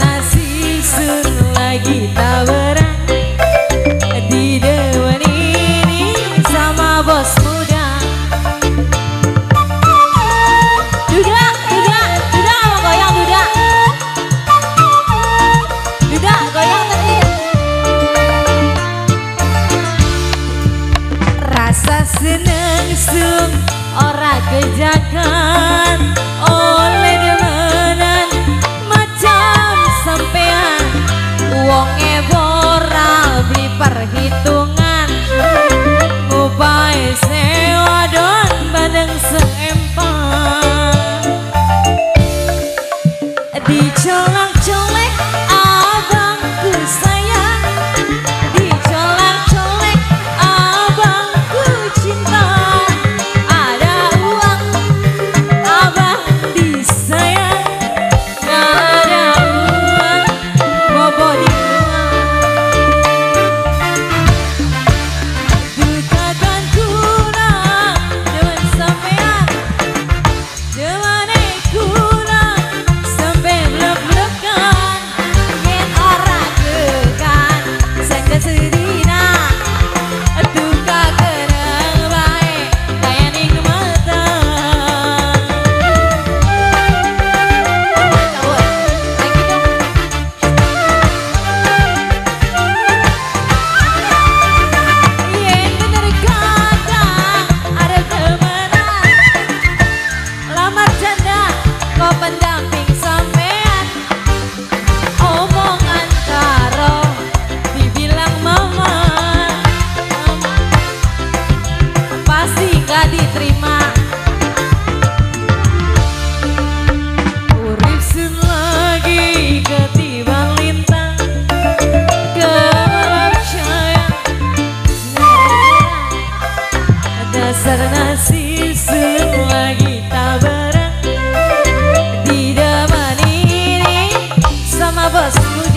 nasi sun lagi tawaran didemeni sama bos muda. Duda, duda, duda mau goyang duda. Duda goyang tadi. Rasa seneng sung ora kejakan oleh demenan macam sampean wonge boral beli perhitungan upai sewa don bandeng seempang dicolak-colek abangku sayang dicolak-colek abangku cinta ada uang abang disayang gak ada uang bobo di duka kan kurang dewan sampean dewane kurang sampai blek-blekan gen ora kekan sangka sedina duka kereng bae kaya ning mata. Yen bener kata ada temenan lamar janda kau pendamping sampean omongan karo dibilang mama pasti gak diterima. Urip sun lagi ketiban lintang kemarau cahaya dasar nasi sun lagi tabarang didemeni sama bos muda.